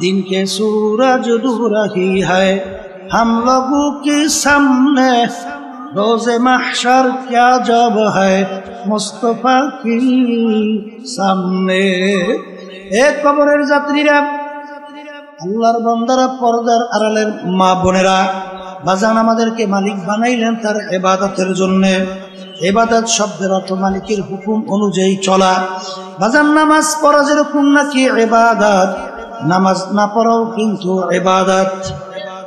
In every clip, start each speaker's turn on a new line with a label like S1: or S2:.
S1: दिन के सूरज दूर रही है हम लोगों के सामने रोज़े महशर क्या जब है मुस्तफा की सामने। एक कबरेर যাত্রীরা, আল্লাহর বান্দারা, পর্দার আড়ালের মা বোনেরা, বাজান আমাদেরকে মালিক বানাইলেন তার ইবাদতের জন্য। ইবাদত শব্দের অর্থ মালিকের হুকুম অনুযায়ী চলা। বাজান নামাজ পড়া যেরকম নাকি ইবাদত, নামাজ না পড়াও কিন্তু ইবাদত।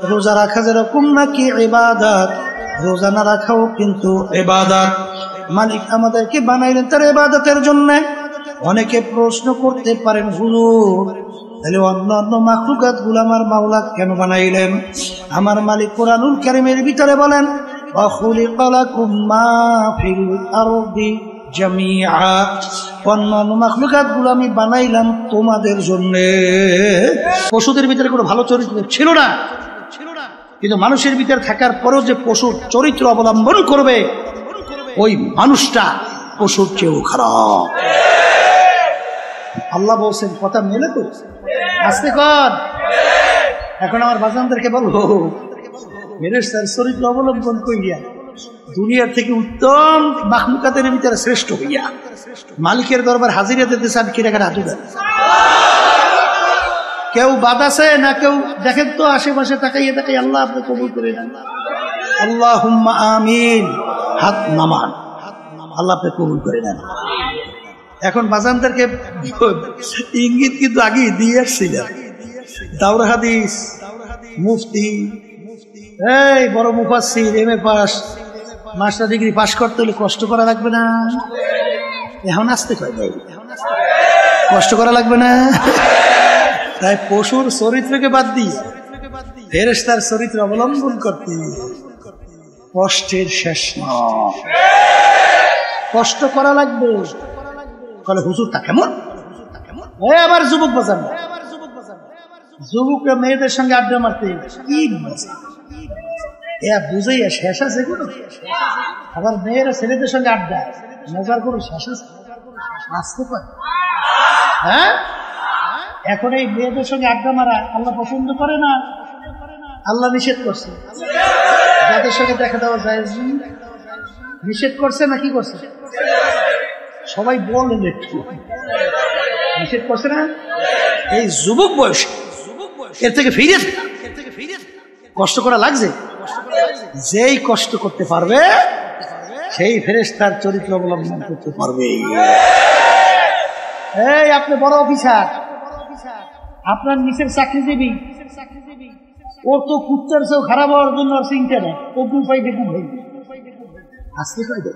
S1: রোজা রাখা যেরকম নাকি ইবাদত, রোজা না রাখাও কিন্তু ইবাদত। মালিক আমাদেরকে বানাইলেন তার ইবাদতের জন্য। অনেকে প্রশ্ন করতে পারেন, হুজুর তাহলে অন্যান্য মাখলুকাত গুলো আমার মাওলা কেন বানাইলেন? আমার মালিক কুরআনুল কারীমের ভিতরে বলেন, ওয়া খুলিকা লাকুম মা ফিল আরদি জামিআ, অন্যান্য মাখলুকাত গুলো আমি বানাইলাম তোমাদের জন্য। পশুদের ভিতরে কোনো ভালো চরিত্র ছিল না, কিন্তু মানুষের ভিতরে থাকার পরেও যে পশুর চরিত্র অবলম্বন করবে ওই মানুষটা পশুর চেয়েও খারাপ। আল্লাহ বলছেন, কথা মেলে তো? আস্তে কর। এখন আমার বাজানদেরকে বলবো, ফেরেশতার চরিত্র অবলম্বন করিয়া দুনিয়ার থেকে উত্তম মাখলুকাতের ভিতরে শ্রেষ্ঠ হইয়া মালিকের দরবার হাজিরা দিতে চান কি রেখে হাঁটু দেন? কেউ বাদাছে না কেউ? দেখেন তো আশেপাশে তাকাইয়ে তাকাই, আল্লাহ আপনি কবুল করে নেন। আল্লাহুম্মা আমিন, হাত নামান, আল্লাহ আপনি কবুল করে নেন। এখন বাজানদেরকে ইঙ্গিত কিন্তু আগে দিয়ে আসছিলেন। দাওরা হাদিস, মুফতি, এই বড় মুফাসসির, MA pass, master degree pass করতে হলে কষ্ট করা লাগবে না? এখন আসতে কয় ভাই, কষ্ট করা লাগবে না? তাই পশুর চরিত্রকে বাদ দিয়ে ফেরেশতার চরিত্র অবলম্বন করতে কষ্টের শেষ নয়। কষ্ট করা লাগবে। বলে হুজুর তা কেমন? আবার যুবক বাজান, যুবকরা মেয়েদের সঙ্গে আড্ডা মারতে কি মজা, বুঝাইয়া শেষ আছে কোনো? আবার মেয়েরা ছেলেদের সঙ্গে আড্ডা, মজার কোনো শেষ আছে? আসতে পারে? হ্যাঁ, এখন এই মেয়েদের সঙ্গে আড্ডা মারা আল্লাহ পছন্দ করে না, আল্লাহ নিষেধ করছে। যাদের সঙ্গে দেখা দেওয়া যায় নিষেধ করছে না কি করছে? সবাই বলেন একটু নিষেধ করছে না? এই যুবক বয়স এর থেকে ফিরে কষ্ট করা লাগছে। যেই কষ্ট করতে পারবে সেই ফেরেশতার চরিত্র অবলম্বন করতে পারবে। এই আপনি বড় অফিসার, আপনার নিচের চাকরিজীবী, ও তো কুত্তার চেয়েও খারাপ হওয়ার জন্য চিন্তা নেই, ও দু পাই দেখুন ভাই আসতে পাইবে,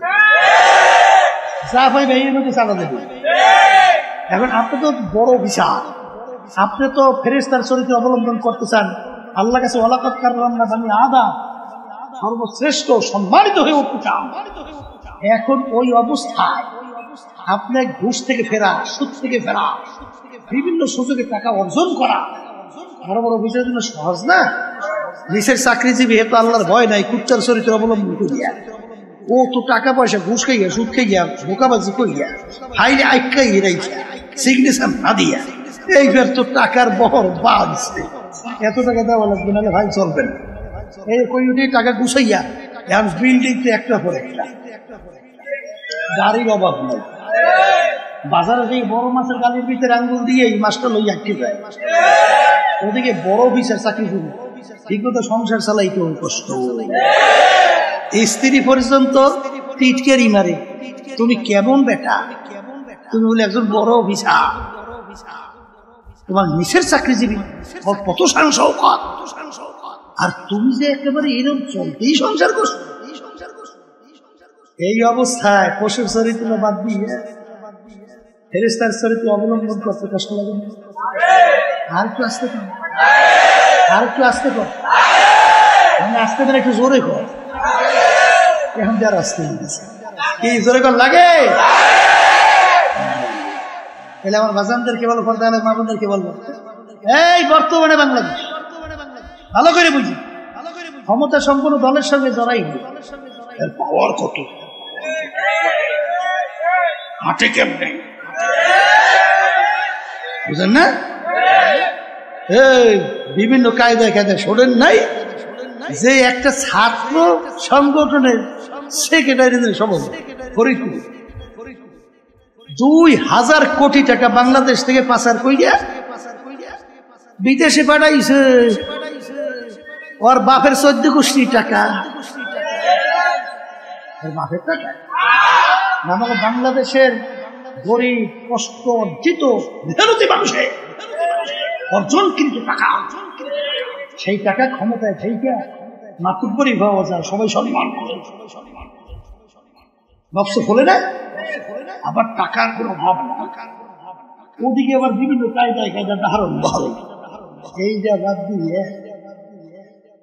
S1: যা পাইবে এর মধ্যে চালা দেবে। এখন আপনি তো বড় অফিসার, আপনি তো ফেরেশতার চরিত্র অবলম্বন করতে চান। আল্লাহ কাছে ওয়ালাকাদ কাররামনা বানি আদম, সর্বশ্রেষ্ঠ সম্মানিত হয়ে উঠতে চান। এখন ওই অবস্থায় আপনি ঘুষ থেকে ফেরা, সুদ থেকে ফেরা, বিভিন্ন সুযোগে টাকা অর্জন করা বড় বড় অফিসের জন্য সহজ না। নিচের চাকরিজীবী হেতু আল্লাহর ভয় নাই, কুত্তার চরিত্র অবলম্বন করিয়া ও তো টাকা পয়সা ঘুষ খাইয়া, সুদ খাইয়া, বোকাবাজি করিয়া, হাইরে আইকাই রাইখা, সিগনেচার না দিয়া এইবার তো টাকার বহর বাঁধছে। এত টাকা দেওয়া লাগবে, নাহলে ভাই চলবে না। এই কই উঠে টাকা গুছাইয়া এখন বিল্ডিং তো একটা পর একটা, গাড়ির অভাব নেই। বাজারে যে বড় মাছের গালির ভিতরে আঙ্গুল দিয়ে এই মাছটা লই আটকে যায়। ওদিকে বড় অফিসের চাকরি শুরু, ঠিক মতো সংসার চালাইতেও কষ্ট। স্ত্রী পর্যন্ত টিটকেরি মারে, তুমি কেমন বেটা, তুমি বলে একজন বড় অফিসার, তোমার নিচের চাকরিজীবী কত সাংসদ, আর তুমি যে একেবারে এরকম চলতেই সংসার করছো। এই অবস্থায় পশুর চরিত্র বাদ দিয়ে ফেরেশতার চরিত্র অবলম্বন করতে কষ্ট লাগে না? আর একটু আসতে কর, আর একটু আসতে কর, আমি আসতে পারে একটু জোরে কর। এখন যার আসতে কি জোরে কর লাগে? তাহলে আমার বাজানদেরকে বলো, পর্দা আলের মা-বোনদেরকে বলবো, এই বর্তমানে বাংলাদেশ ভালো করে বুঝি, ক্ষমতা সম্পন্ন দলের সঙ্গে জড়াই এর পাওয়ার কত, হাঁটে কেমনে, বুঝেন না? এই বিভিন্ন কায়দায় কায়দায় শোনেন নাই যে একটা ছাত্র সংগঠনের সেক্রেটারি সভাপতি ফরিদপুর 2000 কোটি টাকা বাংলাদেশ থেকে পাচার কইরা বিদেশে পাঠাইছে। ওর বাপের 14 কোটি টাকা, বাপের টাকা আমাদের বাংলাদেশের গরিব কষ্ট অর্জিত মেহনতি মানুষের অর্জনকৃত টাকা, সেই টাকা ক্ষমতায় থেকে মাতুব্বরি পাওয়া যায়, সবাই সম্মান করে, নকশ বলে না। আবার টাকার কোনো অভাব না, ওদিকে আবার বিভিন্ন কায়দায় কায়দা ধারণ বহল, এই যা বাদ দিয়ে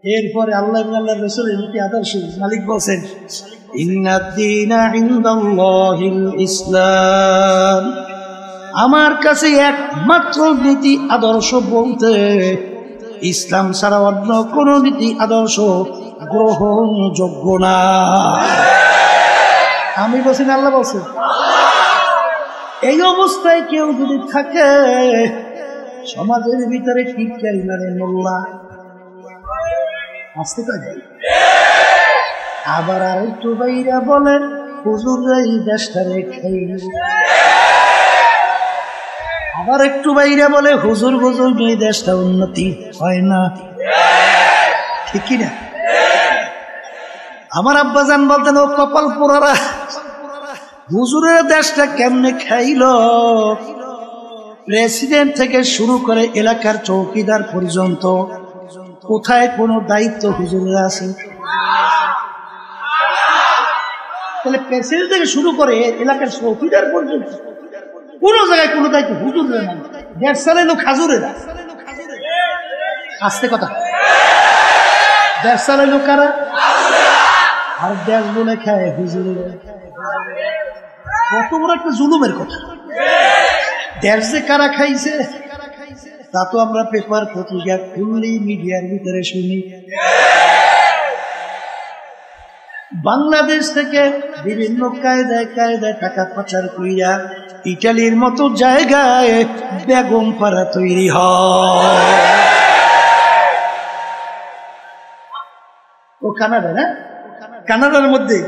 S1: এরপরে আল্লাহ আল্লাহ রাসূলের নীতি আদর্শ মালিক বলছেন ইন্নাদ-দীনা ইনদাল্লাহিল ইসলাম, আমার কাছে একমাত্র নীতি আদর্শ বলতে ইসলাম ছাড়া অন্য কোন নীতি আদর্শ গ্রহণযোগ্য না। আমি বলছি না, আল্লাহ বলছেন। এই অবস্থায় কেউ যদি থাকে সমাজের ভিতরে ঠিক মানে মোল্লা আসতে পারে, আবার আর একটু বাইরা বলেন হুজুর এই দেশটারে খাইল, আবার একটু বাইরা বলে হুজুর হুজুর এই দেশটা উন্নতি হয় না, ঠিক কিনা? আমার আব্বাজান বলতেন ও কপাল পোড়ারা, হুজুরের দেশটা কেমনে খাইল, প্রেসিডেন্ট থেকে শুরু করে এলাকার চৌকিদার পর্যন্ত কোথায় কোনো দায়িত্ব হুজুরের আছে? তাহলে প্রেসিডেন্ট থেকে শুরু করে এলাকার চৌকিদার পর্যন্ত কোন জায়গায় কোনো দায়িত্ব হুজুরের নাই, দেশ চালাইলো খাজুরের। আসতে কথা, দেশ চালাইলো কারা? আর দেশ বলে খায় হুজুরের। কত বড় একটা জুলুমের কথা। দেশ যে কারা খাইছে তা তো আমরা পেপার পত্রিকা খুললেই মিডিয়ার ভিতরে শুনি। বাংলাদেশ থেকে বিভিন্ন কায়দায় কায়দায় টাকা পাচার কইরা ইটালির মতো জায়গায় বেগম পাড়া তৈরি হয়। ও কানাডা না, কানাডার মধ্যে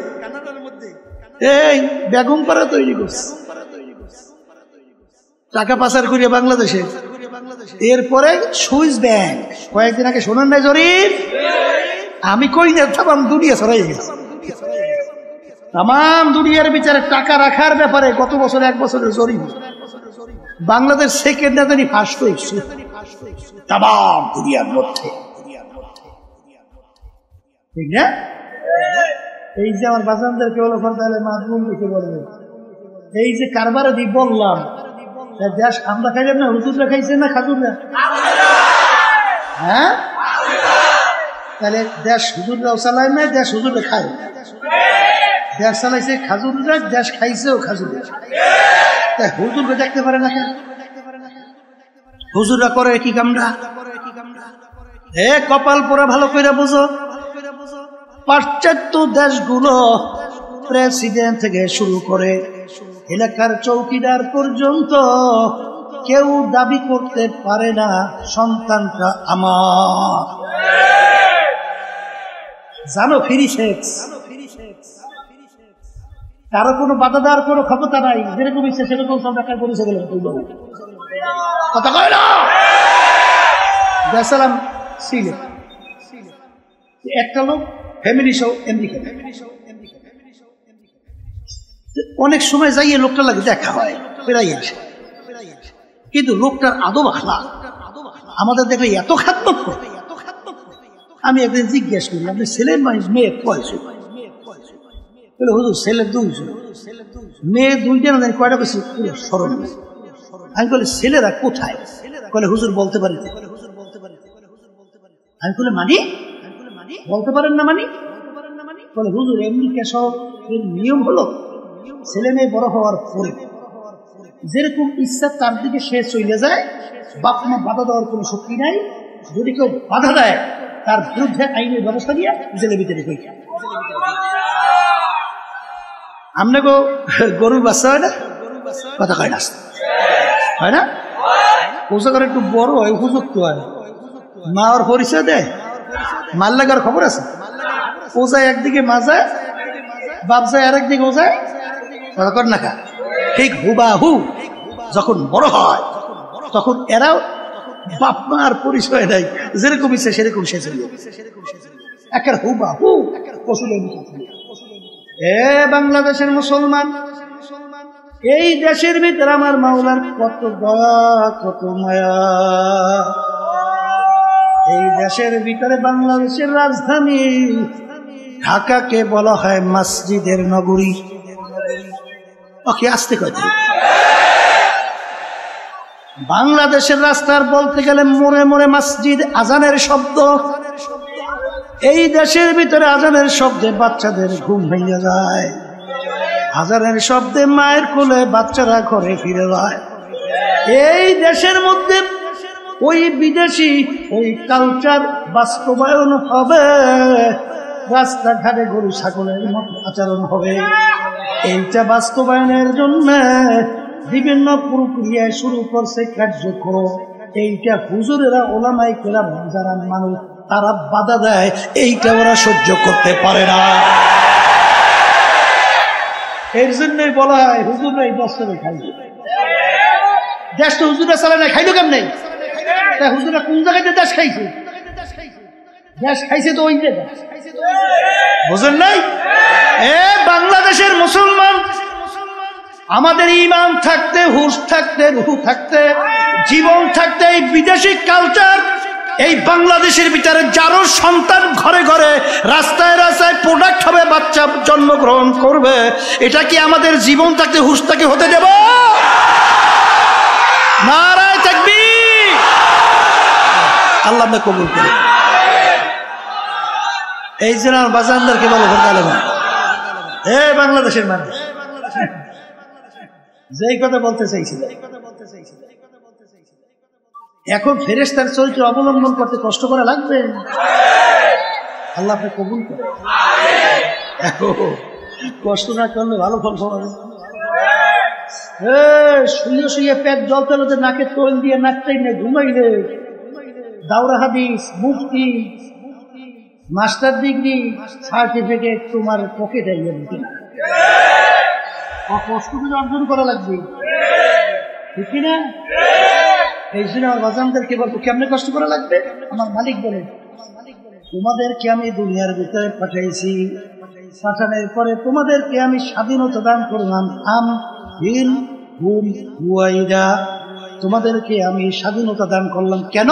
S1: এই বেগম পাড়া তৈরি করছে টাকা পাচার করিয়া বাংলাদেশে। এরপরে সুইস ব্যাংক, কয়েকদিন আগে শোনেন নাই জরিপ? আমি কই না, তাম দুনিয়া ছড়াই গেছে। তাম দুনিয়ার বিচারে টাকা রাখার ব্যাপারে গত বছর 1 বছরের জরিপ বাংলাদেশ সেকেন্ড না জানি ফার্স্ট হয়েছে তাম দুনিয়ার মধ্যে, ঠিক না? এই যে আমার বাজানদেরকে হলো তাহলে মাধ্যম দেখে বলবে এই যে কারবারে দিয়ে বললাম দেশ আমরা খাইলাম না, হুজুররা খাইছে না খাজুররা? হ্যাঁ, তাহলে দেশ হুজুররাও চালায় না, দেশ হুজুররা খায়। দেশ চালাইছে খাজুররা, দেশ খাইছেও খাজুররা। তাই হুজুরকে দেখতে পারে না কেন? হুজুররা করে কি কামরা? হে কপাল পোড়া, ভালো করে বুঝো। পাশ্চাত্য দেশগুলো প্রেসিডেন্ট থেকে শুরু করে এলাকার চৌকিদার পর্যন্ত কেউ দাবি করতে পারে না সন্তানটা আমার। জানো ফ্রি সেক্স, কারো কোনো বাধা দেওয়ার কোনো ক্ষমতা নাই, যেরকম ইচ্ছে সেরকম সব দেখা করেছে গেলেন কথা কয় না। গেছিলাম সিলেট, একটা লোক ফ্যামিলি সহ আমেরিকা, অনেক সময় যাইয়ে লোকটা লাগে দেখা হয় ফেরাই আসে, কিন্তু লোকটার আদব আখলাক আমাদের দেখলে এত খাতমত করে। আমি একদিন জিজ্ঞেস করি আপনি ছেলের মানুষ মেয়ে কয়জন? হুজুর ছেলের 2জন, মেয়ে 2টা না জানি কয়টা বেশি স্মরণ। আমি বলি ছেলেরা কোথায়? বলে হুজুর বলতে পারি। আমি বলে মানি বলতে পারেন না মানি? বলে হুজুর আমেরিকা সহ এর নিয়ম হলো ছেলে মেয়ে বড় হওয়ার পরে যেরকম ইচ্ছা তার দিকে সে চলে যায়, বাপ মা বাধা দেওয়ার কোনো শক্তি নাই। যদি কেউ বাধা দেয় তার বিরুদ্ধে আইনের ব্যবস্থা দিয়ে জেলে ভিতরে হয়ে যায়। আপনাকে গরুর বাচ্চা হয় না? কথা কয় না, হয় না? কোষাগার একটু বড় হয়, উপযুক্ত হয়, মা ওর পরিচয় দেয়, মাল লাগার খবর আছে। ওজায় একদিকে মাজায়, বাপ যায় আর একদিকে ওজায়, কর না খা। ঠিক হুবাহু যখন বড় হয় তখন এরাও বাপ মার পরিচয় দেয়, যেরকম ইচ্ছে সেরকম সে চলবে, একের হুবাহু পশুদের মতো। এ বাংলাদেশের মুসলমান, এই দেশের ভিতরে আমার মাওলার কত দয়া, কত মায়া। এই দেশের ভিতরে বাংলাদেশের রাজধানী ঢাকাকে বলা হয় মসজিদের নগরী। ওকে আসতে কথা, বাংলাদেশের রাস্তার বলতে গেলে মোড়ে মোড়ে মসজিদ, আজানের শব্দ। এই দেশের ভিতরে আজানের শব্দে বাচ্চাদের ঘুম ভেঙে যায়, আজানের শব্দে মায়ের কোলে বাচ্চারা ঘরে ফিরে যায়। এই দেশের মধ্যে ওই বিদেশি ওই কালচার বাস্তবায়ন হবে, রাস্তাঘাটে গরু ছাগলের মতো আচরণ হবে। এইটা বাস্তবায়নের জন্য বিভিন্ন প্রক্রিয়ায় শুরু করছে কার্যক্রম। এইটা হুজুরেরা, ওলামায়ে কেরাম যারা মানুষ তারা বাধা দেয়, এইটা ওরা সহ্য করতে পারে না। এর জন্যই বলা হয় হুজুররা এই দশটা খাইল, দেশটা হুজুরা চালায় না, খাইলো কেমন নেই? হুজুরা কোন জায়গাতে দেশ খাইছে? দেশ খাইছে তো ওই জায়গা, বুঝেন নাই? এ বাংলাদেশের মুসলমান, আমাদের ইমান থাকতে, হুশ থাকতে, রূহ থাকতে, জীবন থাকতে এই বিদেশি কালচার এই বাংলাদেশের ভিতরে যারও সন্তান ঘরে ঘরে রাস্তায় রাস্তায় প্রোডাক্ট হবে, বাচ্চা জন্মগ্রহণ করবে, এটা কি আমাদের জীবন থাকতে, হুশ থাকতে হতে দেব? নারায়ে তাকবীর। আল্লাহ আপনি কবুল করুন। এই যে আমার বাজানদারকে বলো এ বাংলাদেশের মানুষ, যেই কথা বলতে চাইছিল, এখন ফেরেশতার চরিত্র অবলম্বন করতে কষ্ট করা লাগবে। আল্লাহ আপনি কবুল করেন। কষ্ট না করলে ভালো ফল পাওয়া যাবে। শুয়ে শুয়ে পেট জ্বলতে জ্বলতে নাকে তোল দিয়ে নাকটাই না ঘুমাইলে দাওরা হাদিস, মুফতি, মাস্টার ডিগ্রি, সার্টিফিকেট তোমার পকেটে কষ্ট করে অর্জন করা লাগবে, ঠিক কিনা? এই জন্য আমার বাজানদেরকে বলবো কেমনে কষ্ট করা লাগবে। আমার মালিক বলে, তোমাদেরকে আমি দুনিয়ার ভিতরে পাঠাইছি, পাঠানোর পরে তোমাদেরকে আমি স্বাধীনতা দান করলাম। তোমাদেরকে আমি স্বাধীনতা দান করলাম কেন?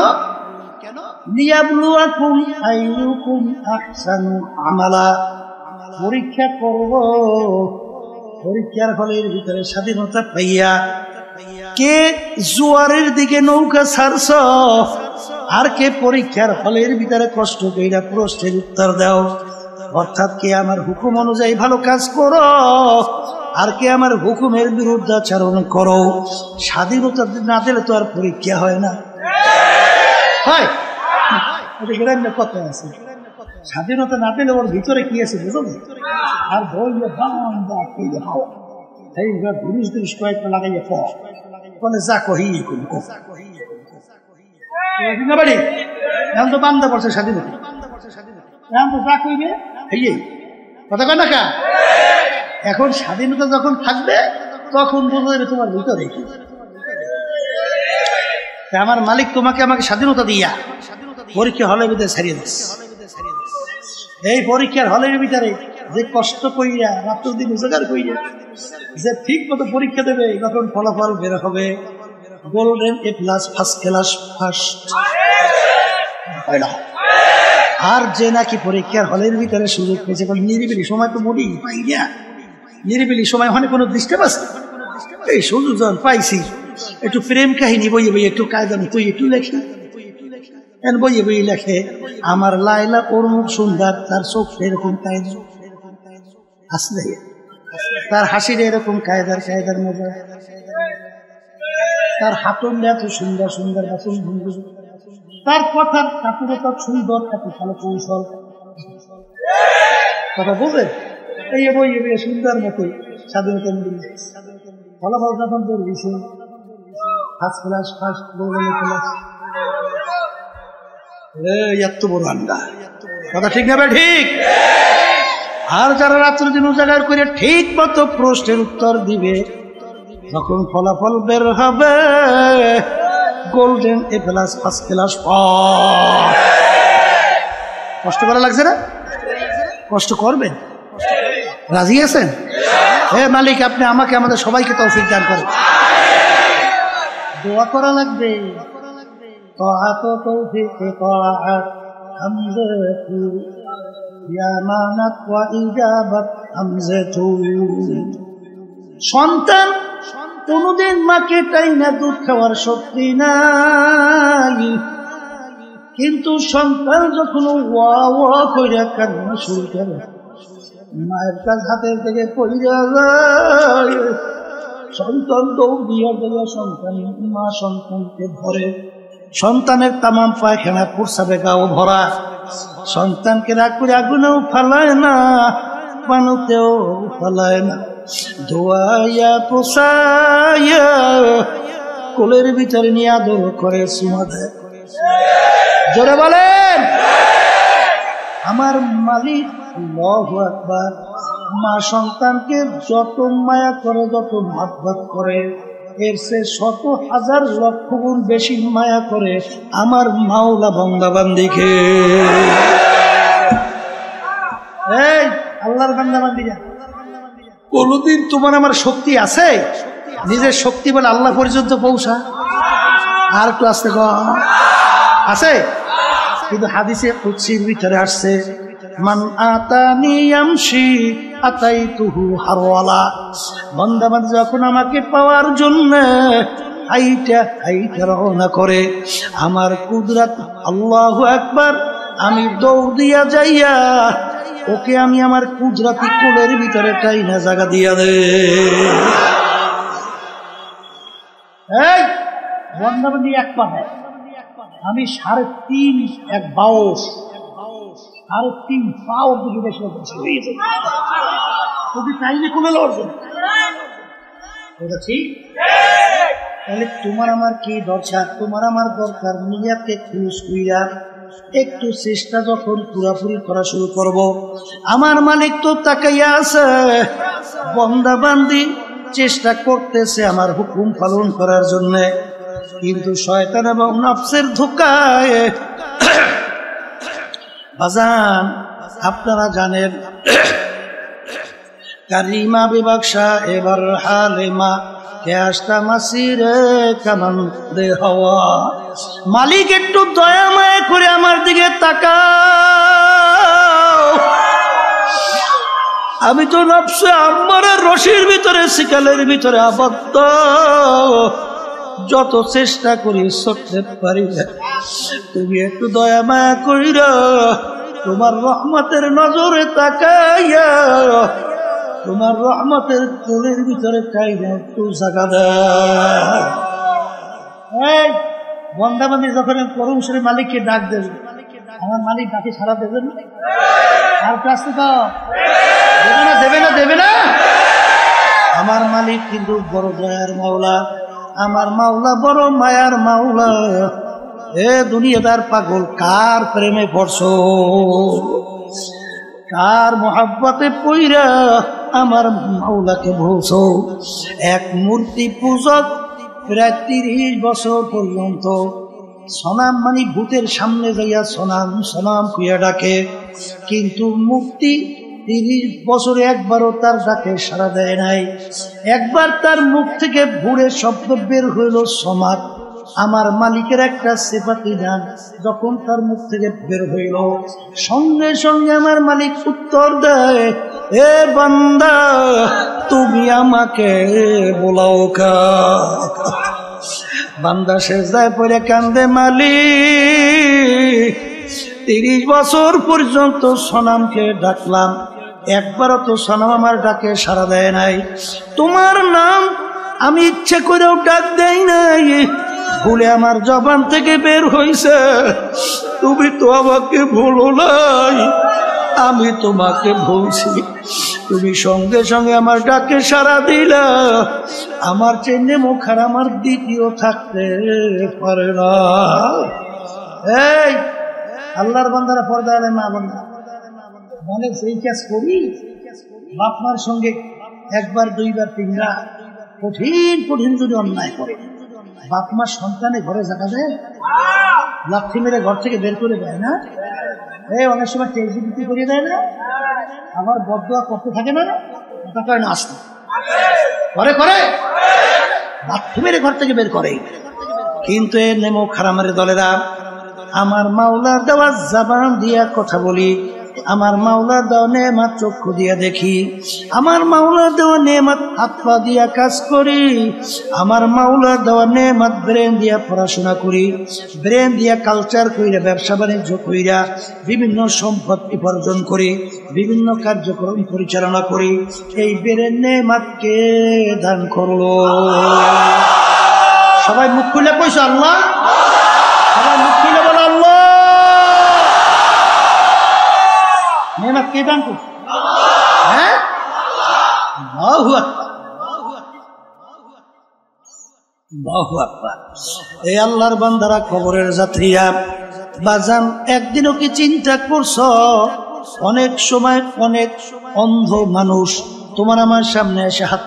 S1: লিয়াবলুয়াকুম আইয়ুকুম আহসানু আমালা, পরীক্ষা করব। পরীক্ষার ফলের ভিতরে স্বাধীনতা পাইয়া কে জোয়ারের দিকে নৌকা ছাড়ছ, আর কে পরীক্ষার ফলের ভিতরে কষ্ট কইরা প্রশ্নের উত্তর দাও। অর্থাৎ কে আমার হুকুম অনুযায়ী ভালো কাজ করো, আর কে আমার হুকুমের বিরুদ্ধাচরণ করো। স্বাধীনতা না দিলে তো আর পরীক্ষা হয় না। হয় কথা আছে, স্বাধীনতা না পেলে ওর ভিতরে কি আছে বুঝো, আর বললে কয়েকটা লাগাইয়া পরে যা কহি বাড়ি এখন তো বান্দা পড়ছে স্বাধীনতা, এখন তো যা কইবে কথা কয় না কা। এখন স্বাধীনতা যখন থাকবে তখন বোঝা যাবে তোমার ভিতরে। আমার মালিক তোমাকে আমাকে স্বাধীনতা দিয়া পরীক্ষা হলের ভিতরে ছাড়িয়ে দিচ্ছে। এই পরীক্ষার হলের ভিতরে যে কষ্ট কইরা রাত্র দিন উজাগার কইরা যে ঠিক মতো পরীক্ষা দেবে, তখন ফলাফল বের হবে golden A plus, first class, first. আর যে নাকি পরীক্ষার হলের ভিতরে সুযোগ পেয়েছে, নিরিবিলি সময় তো মরি পাই না, নিরিবিলি সময় ওখানে কোনো ডিস্টার্ব আছে, এই সুযোগ যখন পাইছি একটু প্রেম কাহিনী বইয়ে বইয়ে একটু কায়দান তুই একটু লেখি, বইয়ে বইয়ে লেখে আমার লাইলা ওর মুখ সুন্দর, তার চোখ এরকম কায়দা আসলে, তার হাসির এরকম কায়দার কায়দার মজা, তার হাতন এত সুন্দর সুন্দর বাসন ভঙ্গি, তার কথার কাপুরতা সুন্দর, এত ভালো কৌশল, কথা বলবে এই বইয়ে বইয়ে সুন্দর মতো স্বাধীনতা ফলাফল যখন বেরিয়েছে ফার্স্ট ক্লাস ফার্স্ট ক্লাস এত বড় আন্ডা কথা ঠিক না ঠিক? আর যারা রাত্র দিন উজাগার করে ঠিক মতো প্রশ্নের উত্তর দিবে, যখন ফলাফল বের হবে golden A plus first class. কষ্ট করা লাগছে না? কষ্ট করবেন? রাজি আছেন? হে মালিক, আপনি আমাকে আমাদের সবাইকে তৌফিক দান করেন। দোয়া করা লাগবে। তাআত তৌফিক তাআত হামজাতু ইয়া মানাত ওয়া ইজাবাত হামজাতু। সন্তান কোনদিন মাকে টাইনা দুধ খাওয়ার শক্তি নাই, কিন্তু সন্তান যখন ওয়া ওয়া কইরা কান্না শুরু করে, মায়ের কাছ হাতের থেকে পড়িয়া যায়, সন্তান দৌড়িয়া গেলে সন্তান মা সন্তানকে ধরে, সন্তানের তামাম পায়খানা প্রস্রাবে গাও ভরা, সন্তানকে রাগ করে আগুনেও ফালায় না, পানুতেও ফালায় না, ধোয়াইয়া পোষাইয়া কোলের ভিতরে নিয়ে আদর করে চুমা দেয়। জোরে বলেন আমার মালিক আল্লাহু আকবার। মা সন্তানকে যত মায়া করে, যত মহব্বত করে, এর চেয়ে শত হাজার লক্ষ গুণ বেশি মায়া করে আমার মাওলা বান্দা বান্দিকে। এই আল্লাহর বান্দা বান্দিরা, কোনদিন তোমার আমার শক্তি আছে? নিজের শক্তি বলে আল্লাহ পর্যন্ত পৌঁছা। আর একটু আসতে আছে, কিন্তু হাদিসে কুদসির ভিতরে আসছে, মান আতানি ইয়ামশি আতাইতুহু হারওয়ালা। বান্দা বান্দা যখন আমাকে পাওয়ার জন্য হাইটা হাইটা রওনা করে, আমার কুদরত আল্লাহু আকবার, আমি দৌড় দিয়া যাইয়া ওকে আমি আমার কুদরতি কোলের ভিতরে টাইনা জায়গা দিয়া দে। এই বান্দা বান্দি এক পাহে, আমি 3.5 এক বাউস 3.5 পাও দিকে বেশি যদি টাইনে কোলে লড়বে, ওটা ঠিক? তাহলে তোমার আমার কি দরকার? তোমার আমার দরকার নিজেকে খুশ কইরা একটু চেষ্টা যখন পুরাপুরি করা শুরু করব, আমার মালিক তো তাকাইয়া আছে, বান্দা বান্দি চেষ্টা করতেছে আমার হুকুম পালন করার জন্য, কিন্তু শয়তান এবং নফসের ধোঁকায় বাজান আপনারা জানেন কারিমা বিবাকশা এবার হালেমা কে আসতা মাসিরে কামান দে হওয়া। মালিক একটু দয়া মায়া করে আমার দিকে তাকাও। আমি তো নফসে আম্মারের রশির ভিতরে, শিকালের ভিতরে আবদ্ধ, যত চেষ্টা করি করতে পারি না। তুমি একটু দয়া মায়া কইরা তোমার রহমতের নজরে তাকাইয়া তোমার রহমতের কোলের ভিতরে চাইলে একটু জায়গা দেয়। এই বন্দাবান্দি যখন করুন সেরে মালিককে ডাক দেবে, আমার মালিক ডাকে সারা দেবেন। আর কাছে তো দেবে না, দেবে না, দেবে না। আমার মালিক কিন্তু বড় দয়ার মাওলা, আমার মাওলা বড় মায়ার মাওলা। এ দুনিয়াদার পাগল, কার প্রেমে পড়ছো, কার মোহাব্বতে পইরা আমার মাওলাকে ভুলছো। এক মূর্তি পূজক প্রায় 30 বছর পর্যন্ত সনাম মানে ভূতের সামনে যাইয়া সনাম সনাম কুইয়া ডাকে, কিন্তু মূর্তি 30 বছরে একবারও তার ডাকে সাড়া দেয় নাই। একবার তার মুখ থেকে ভুরে শব্দ বের হইল সমাজ। আমার মালিকের একটা সিফাতি গান যখন তার মুখ থেকে বের হইল, সঙ্গে সঙ্গে আমার মালিক উত্তর দেয়, এ বান্দা তুমি আমাকে বলাও কা। বান্দা সেজদায় পড়ে কান্দে, মালিক 30 বছর পর্যন্ত সনামকে ডাকলাম, একবারও তো সনাম আমার ডাকে সাড়া দেয় নাই। তোমার নাম আমি ইচ্ছে করেও ডাক দেই নাই, ভুলে আমার জবান থেকে বের হইছে। তুমি তো আমাকে ভুলো নাই, আমি তোমাকে ভুলছি। তুমি সঙ্গে সঙ্গে আমার ডাকে সাড়া দিলা। আমার চেয়ে নেমুখ আর আমার দ্বিতীয় থাকতে পারে না। এই আল্লাহর বান্দারা পর্দা আলে মা বান্দা মানে সেই কাজ করি, বাপ মার সঙ্গে একবার দুইবার তিনবার কঠিন কঠিন যদি অন্যায় করে, বাপ মার সন্তানে ঘরে জায়গা দেয়, লাথি মেরে ঘর থেকে বের করে দেয় না? অনেক সময় টেলজিবিটি করিয়ে দেয় না? আবার বদদোয়া করতে থাকে না? ওটা করে না, আসতে করে করে লাথি মেরে ঘর থেকে বের করে। কিন্তু এ নেমো খারামের দলেরা আমার মাওলার দেওয়া জবান দিয়া কথা বলি, আমার মাওলার দেওয়া নেয়ামত চক্ষু দিয়া দেখি, আমার মাওলার দেওয়া নেয়ামত হাত পা দিয়া কাজ করি, আমার মাওলার দেওয়া নেয়ামত ব্রেন দিয়া পড়াশোনা করি, ব্রেন দিয়া কালচার কইরা ব্যবসা বাণিজ্য কইরা বিভিন্ন সম্পদ উপার্জন করি, বিভিন্ন কার্যক্রম পরিচালনা করি। এই ব্রেন নেয়ামত কে দান করলো? সবাই মুখ খুলে কইছো আল্লাহ। সবাই মুখ খুলে বলো আল্লাহ। নেয়ামত কে দান করছে? হ্যাঁ, আল্লাহু আকবার, আল্লাহু আকবার। এই আল্লাহর বান্দারা, কবরের যাত্রীরা, বাজান একদিনও কি চিন্তা করছো? অনেক সময় অনেক অন্ধ মানুষ তোমার আমার সামনে এসে হাত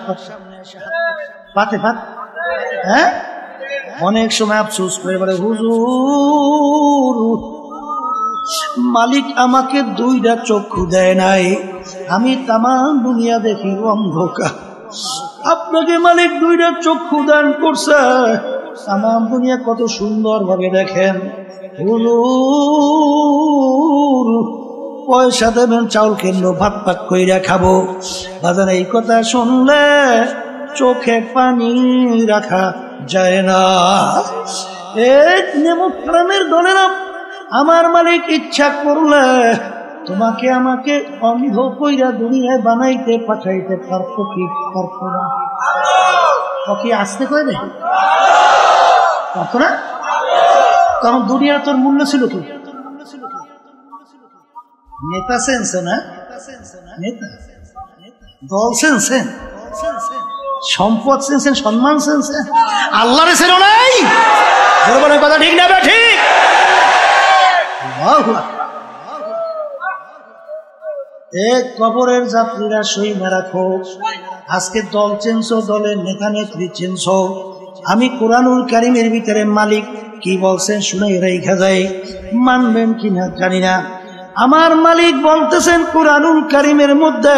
S1: পাতে পাত, হ্যাঁ, অনেক সময় আফসোস করে বলে, হুজুর মালিক আমাকে দুইটা চক্ষু দেয় নাই, আমি তামাম দুনিয়া দেখি অন্ধকার, আপনাকে মালিক দুইটা চক্ষু দান করছে, তামাম দুনিয়া কত সুন্দর ভাবে দেখেন। হুজুর পয়সা দেবেন, চাউল কিনবো, ভাত পাক কইরা খাবো। বাজার এই কথা শুনলে চোখে পানি রাখা যায় না। এক নেমুখারামের দলেরা আমার মালিক ইচ্ছা করলে তোমাকে আমাকে অন্ধ কইরা দুনিয়ায় বানাইতে পাঠাইতে পারতো কি পারতো না? কি আসতে কয় দেখি পারতো না? কারণ দুনিয়া তোর মূল্য ছিল কি? নেতা সেন্সে না, নেতা দল সেন্সে, সম্পদ সেন্সেন, সম্মান সেন্সেন, আল্লাহর সেরো নাই। কথা ঠিক না? ঠিক। এক কবরের যাত্রীরা সইমা রাখো, আজকে দল চেঞ্জ, দলের নেতা নেত্রী চেঞ্জ। আমি কুরআনুল কারীমের ভিতরে মালিক কি বলছেন শুনে রেখা যায়, মানবেন কিনা জানি না। আমার মালিক বলতেছেন কুরআনুল কারীমের মধ্যে,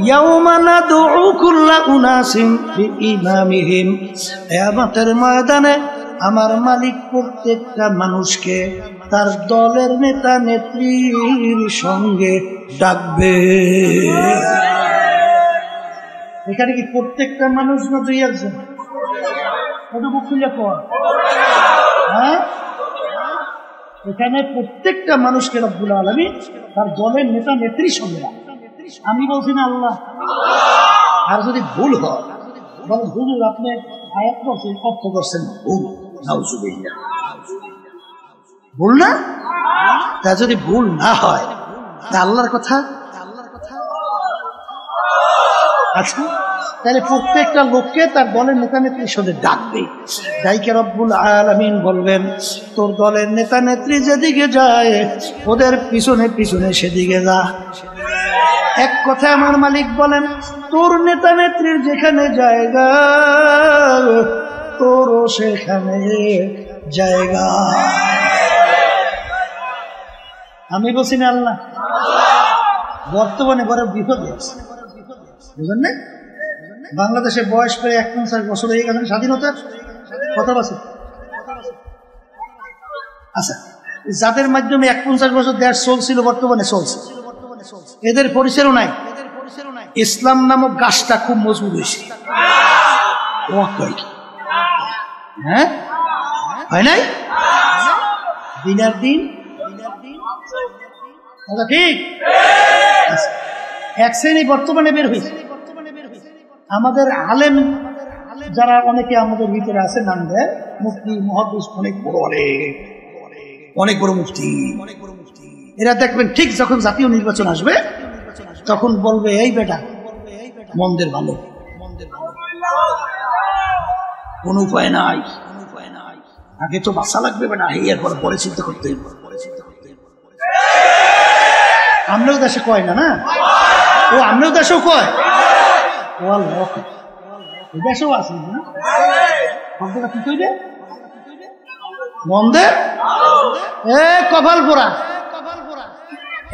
S1: ইয়াউমা নাদউ কুল্লা উনাসিন বিইমামিহিম, কিয়ামতের ময়দানে আমার মালিক প্রত্যেকটা মানুষকে তার দলের নেতা নেত্রীর সঙ্গে ডাকবে। এখানে কি প্রত্যেকটা মানুষ না দুই একজন? কতটুকু খুলে পড়, হ্যাঁ, এখানে প্রত্যেকটা মানুষকে রব্বুল আলামিন তার দলের নেতা নেত্রীর সঙ্গে ডাকবে। আমি বলছি না আল্লাহ। আর যদি ভুল হয় বলেন হুজুর আপনি আয়াত করছেন, অর্থ করছেন ভুল, নাউজুবিল্লাহ, ভুল না? তা যদি ভুল না হয় তা আল্লাহর কথা। আচ্ছা, তাহলে প্রত্যেকটা লোককে তার দলের নেতা নেত্রীর সঙ্গে ডাকবে। ডাইকে রব্বুল আলামিন বলবেন, তোর দলের নেতা নেত্রী যেদিকে যায় ওদের পিছনে পিছনে সেদিকে যা। এক কথায় আমার মালিক বলেন, তোর নেতা নেত্রীর যেখানে জায়গা তোরও সেখানে জায়গা। আমি বলছি না আল্লাহ। বর্তমানে বড় বিপদ আছে, বুঝলেন না? বাংলাদেশের বয়স প্রায় 51 বছর হয়ে গেছে স্বাধীনতার। কত বছর? আচ্ছা, যাদের মাধ্যমে 51 বছর দেশ চলছিল বর্তমানে চলছে, এদের পরিচয়ও নাই। ইসলাম নামক গাছটা খুব মজবুত হয়েছে, হ্যাঁ, হয় নাই? দিনের দিন ঠিক এক শ্রেণী বর্তমানে বের হয়েছে। আমাদের আলেম যারা অনেকে আমাদের ভিতরে আছে, নাম দেয় মুফতি, মুহাদ্দিস, অনেক বড় মুফতি। এরা দেখবেন ঠিক যখন জাতীয় নির্বাচন আসবে তখন বলবে, এই বেটা মন্দের ভালো, কোন উপায় নাই। আগে তো বাঁচা লাগবে না, এরপর পরে চিন্তা করতে হইব। আমরাও দেশে কয় না, না ও আমরাও দেশেও কয়, ও আল্লাহ দেশেও আছে না কি কইবে মন্দে এ কপাল পোড়া।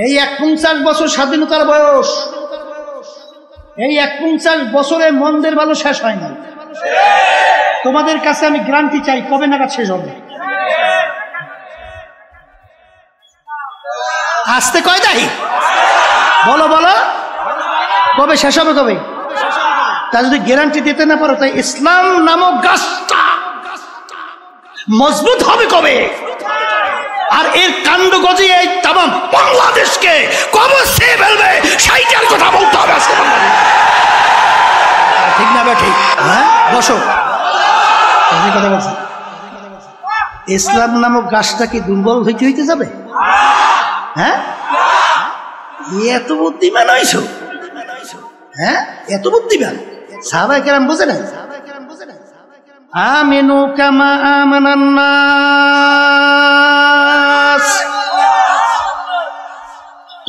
S1: এই 49 বছর স্বাধীনতার বয়স, এই 49 বছরে মন্দের ভালো শেষ হয় না। তোমাদের কাছে আমি গ্যারান্টি চাই কবে নাগাদ শেষ হবে। আসতে কয় দাহি বলো বলো কবে শেষ হবে কবে? তা যদি গ্যারান্টি দিতে না পারো তাই ইসলাম নামক গাছটা মজবুত হবে কবে? আর এর কাণ্ড গজিয়ে এই তামাম বাংলাদেশকে কবে সে ফেলবে সেইটার কথা বলতে হবে। ঠিক না ঠিক? হ্যাঁ বসো, কথা বলছি। ইসলাম নামক গাছটা কি দুর্বল হইতে হইতে যাবে? হ্যাঁ এত বুদ্ধিমান হইছো, হ্যাঁ এত বুদ্ধিমান সাহাবায়ে কেরাম বুঝে না। আমিনু কামা আমানান নাস,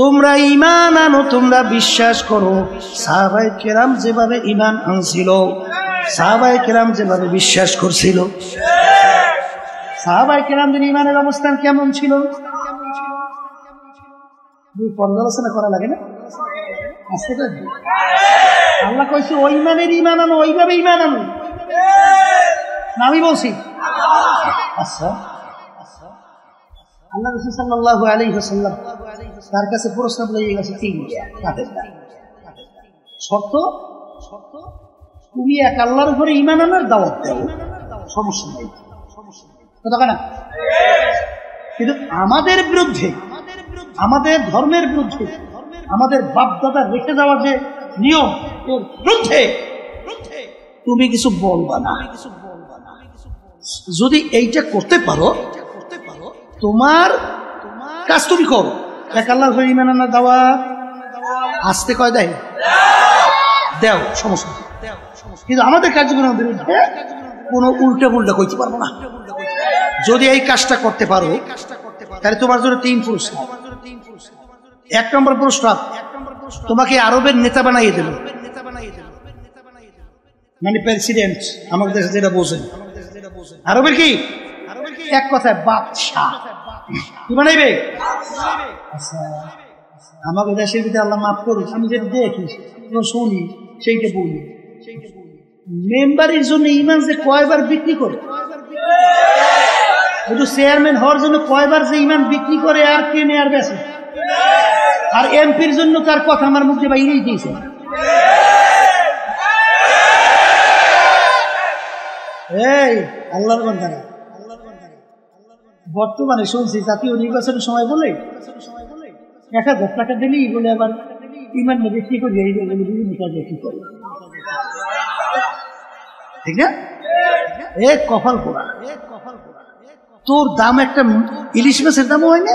S1: তোমরা ঈমান আনো, তোমরা বিশ্বাস করো। সাহাবায়ে কেরাম যেভাবে ঈমান আনছিল, সাহাবায়ে কেরাম যেভাবে বিশ্বাস করছিল, সাহাবায়ে কেরামদের ঈমানের অবস্থান কেমন ছিল? পর্যালোচনা করা লাগে না? আল্লাহ কইছে ওই ইমানের ঈমান আনো, ওইভাবে ঈমান আনো। আমি বলছি আচ্ছা আল্লাহ রাসূল সাল্লাল্লাহু আলাইহি ওয়াসাল্লাম তার কাছে প্রস্তাব লইয়ে গেছে তিনটা কাদের শর্ত, তুমি এক আল্লাহর উপরে ঈমান আনার দাওয়াত দাও, সমস্যা নেই, কথা না। কিন্তু আমাদের বিরুদ্ধে, আমাদের ধর্মের বিরুদ্ধে, আমাদের বাপ দাদা রেখে যাওয়া যে নিয়ম এর বিরুদ্ধে তুমি কিছু বলবা না। যদি এইটা করতে পারো তোমার কাজ তুমি করো। এক আল্লাহর উপরে ঈমান আনার দাওয়াত আসতে কয় দেয় দেও, সমস্যা। কিন্তু আমাদের কার্যক্রমের বিরুদ্ধে কোনো উল্টা পুল্টা কইতে পারবো না। যদি এই কাজটা করতে পারো তাহলে তোমার জন্য 3 পুরস্কার। 1 নম্বর পুরস্কার, তোমাকে আরবের নেতা বানাইয়ে দেবে, মানে প্রেসিডেন্ট আমাদের দেশে যেটা বোঝেন। আরবের কি এক কথায় বাদশাহ কি বানাইবে? আমাদের দেশের ভিতরে আল্লাহ মাফ করুন, আমি যেটা দেখি শুনি সেইটা বলি। মেম্বারের জন্য ঈমান যে কয়বার বিক্রি করে, শুধু চেয়ারম্যান হওয়ার জন্য কয়বার যে ঈমান বিক্রি করে আর কেনে আর বেচে। আর এমপির জন্য তার কথা আমার মুখে বাইরেই দিয়েছে। এই আল্লাহর বান্দারা, বর্তমানে শুনছি জাতীয় নির্বাচনের সময় বলে 1000 টাকা দিলেই বলে আবার ঈমান বিক্রি করে বিভিন্ন কাজ বিক্রি করে, ঠিক না? এ কপাল পোড়া, তোর দাম একটা ইলিশ মাছের দামও হয় না।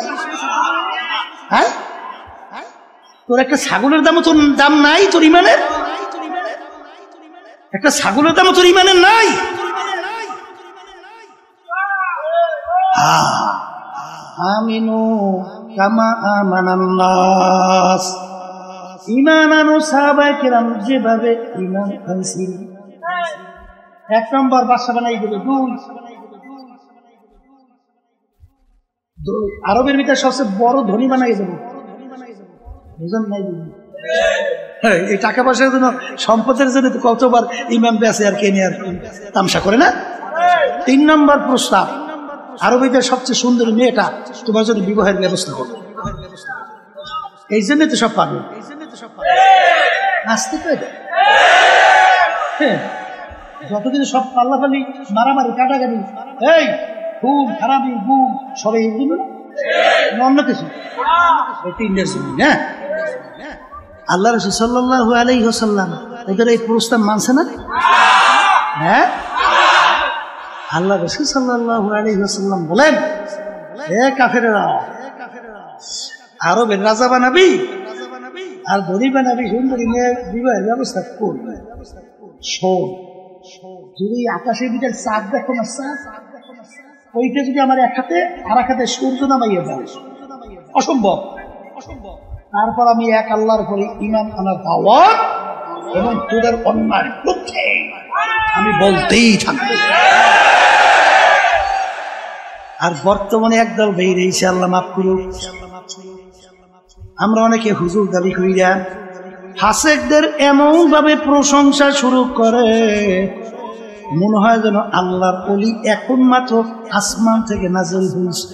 S1: হ্যাঁ তোর একটা ছাগলের দামও তোর দাম নাই, তোর ঈমানের একটা ছাগলের দামও তোর ঈমানের নাই। আমিনু কামা আমানান নাস, ঈমান আনো সাহাবায়ে কেরাম যেভাবে ঈমান আনছিল। 1 নম্বর বাদশা বানাই দেবে। 2 আরবের ভিতরে সবচেয়ে বড় ধনী বানাই দেবো, বুঝলেন নাই? এই টাকা পয়সার জন্য, সম্পদের জন্য কতবার ঈমান বেচে আর কেনে আর তামসা করে না। 3 নম্বর প্রস্তাব, আরবিদের সবচেয়ে সুন্দরী মেয়েটা তোমার জন্য বিবাহের ব্যবস্থা করবে। এই জন্য তো সব পাবে, আসতে পারে। যতদিন সব পাল্লাপাল্লি মারামারি কাটাকাটি, এই খুব খারাপি গুম সবাই এই জন্য অন্য কিছু, এই 3টার জন্য। হ্যাঁ আল্লাহ রাসূল সাল্লাল্লাহু আলাইহি ওয়াসাল্লাম ওদের এই প্রস্তাব মানছে না? হ্যাঁ আল্লাহ রাসূল সাল্লাল্লাহু আলাইহি ওয়াসাল্লাম বলেন, হে কাফেরেরা, আরবের রাজা বানাবি আর ধরিবে না সুন্দরী মেয়ে বিবাহের ব্যবস্থা করবে। শোন, যদি আকাশের দিকে চাঁদ দেখো না, চাঁদ ওইটা যদি আমার এক হাতে আর এক হাতে সূর্য নামাইয়ে দেয়, অসম্ভব। তারপর আমি এক আল্লাহর পরে ইমান আনার দাওয়াত এবং তোদের অন্যায় পক্ষে আমি বলতেই থাকবো। আর বর্তমানে একদল বেরিয়েছে, আল্লাহ মাফ করুক, আমরা অনেকে হুজুর দাবি করিয়া ফাসেকদের এমন ভাবে প্রশংসা শুরু করে মনে হয় যেন আল্লাহর ওলি এখন মাত্র আসমান থেকে নাজিল হয়েছে।